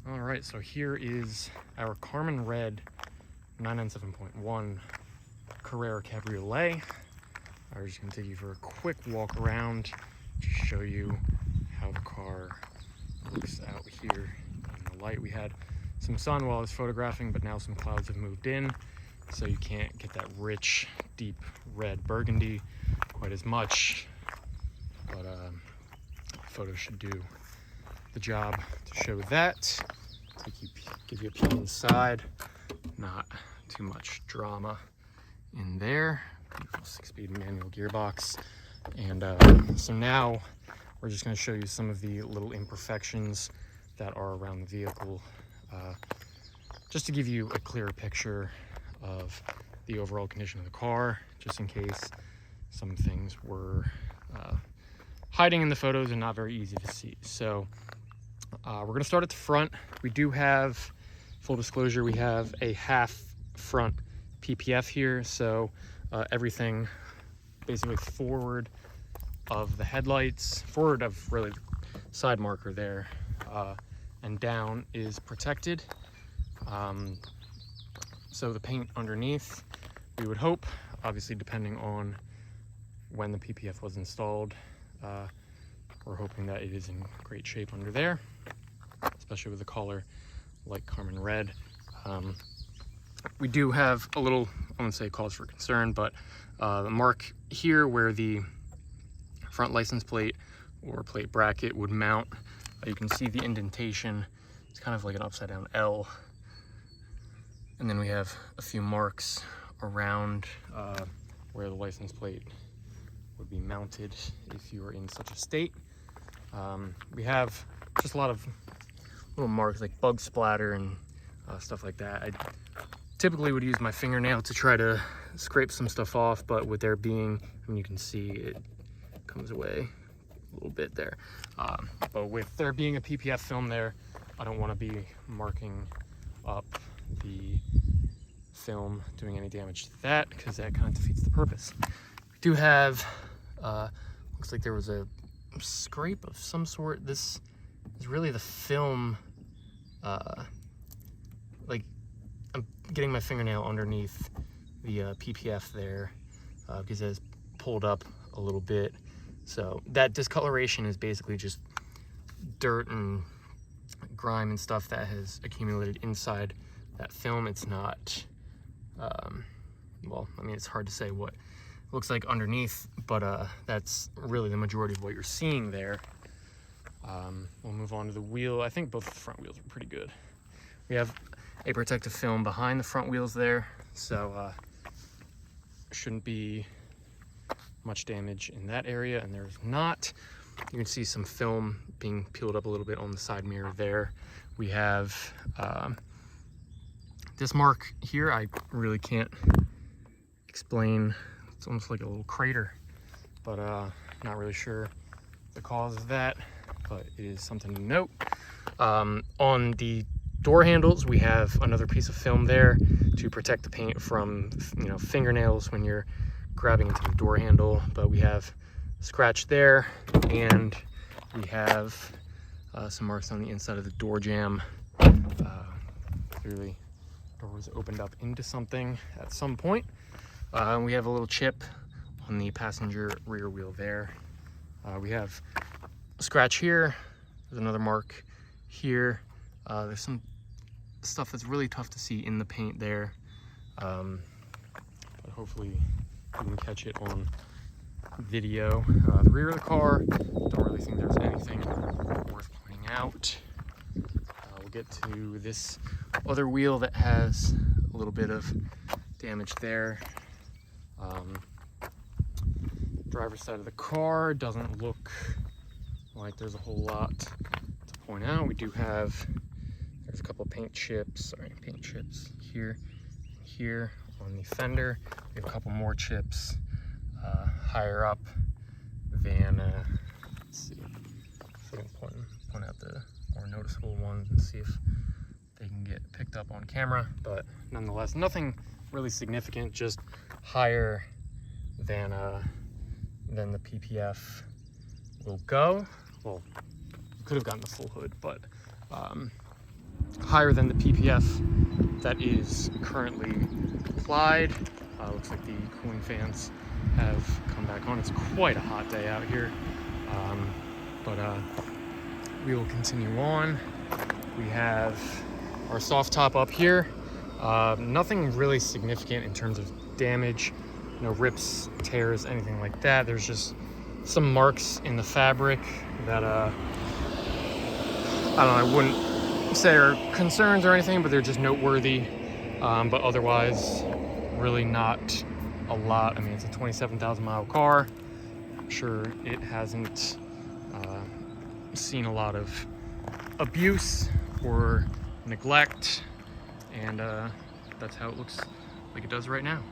All right, so here is our Carmen Red 997.1 Carrera Cabriolet. I'm just gonna take you for a quick walk around to show you how the car looks out here in the light. We had some sun while I was photographing, but now some clouds have moved in, so you can't get that rich, deep red burgundy quite as much, but photo should do the job to show that. Give you a peek inside. Not too much drama in there. Beautiful 6-speed manual gearbox. And so now we're just going to show you some of the little imperfections that are around the vehicle, just to give you a clearer picture of the overall condition of the car, just in case some things were hiding in the photos and not very easy to see. So we're going to start at the front. We do have, full disclosure, we have a half front PPF here, so everything basically forward of the headlights, forward of really the side marker there, and down is protected. So the paint underneath, we would hope, obviously depending on when the PPF was installed, we're hoping that it is in great shape under there, especially with a color like Carmen Red. We do have a little, I wouldn't say cause for concern, but the mark here where the front license plate or plate bracket would mount, you can see the indentation. It's kind of like an upside down L. And then we have a few marks around where the license plate would be mounted if you were in such a state. We have just a lot of little marks like bug splatter and stuff like that. I typically would use my fingernail to try to scrape some stuff off, but with there being, I mean, you can see it comes away a little bit there. But with there being a PPF film there, I don't want to be marking up the film, doing any damage to that, because that kind of defeats the purpose. We do have, looks like there was a scrape of some sort. This is really the film, like I'm getting my fingernail underneath the PPF there, because it's pulled up a little bit. So that discoloration is basically just dirt and grime and stuff that has accumulated inside that film. It's not, well, I mean, it's hard to say what it looks like underneath, but that's really the majority of what you're seeing there. We'll move on to the wheel. I think both the front wheels are pretty good. We have a protective film behind the front wheels there, so shouldn't be much damage in that area, and there's not. You can see some film being peeled up a little bit on the side mirror there. We have this mark here. I really can't explain. It's almost like a little crater, but not really sure the cause of that, but it is something to note. On the door handles, we have another piece of film there to protect the paint from, you know, fingernails when you're grabbing into the door handle. But we have a scratch there, and we have some marks on the inside of the door jamb. Clearly, the door was opened up into something at some point. We have a little chip on the passenger rear wheel there. We have a scratch here. There's another mark here. There's some stuff that's really tough to see in the paint there, but hopefully you can catch it on video. The rear of the car, don't really think there's anything worth pointing out. We'll get to this other wheel that has a little bit of damage there. Driver's side of the car doesn't look like there's a whole lot to point out. We do have, there's a couple of paint chips here and here on the fender. We have a couple more chips higher up than, let's see if I can point out the more noticeable ones and see if they can get picked up on camera. But nonetheless, nothing really significant, just higher than the PPF will go. Well, could have gotten the full hood, but higher than the PPF that is currently applied. Looks like the cooling fans have come back on. It's quite a hot day out here, but we will continue on. We have our soft top up here. Nothing really significant in terms of damage, no rips, tears, anything like that. There's just some marks in the fabric that I don't know, I wouldn't say are concerns or anything, but they're just noteworthy. But otherwise, really not a lot. I mean, it's a 27,000 mile car. I'm sure it hasn't seen a lot of abuse or neglect, and that's how it looks like it does right now.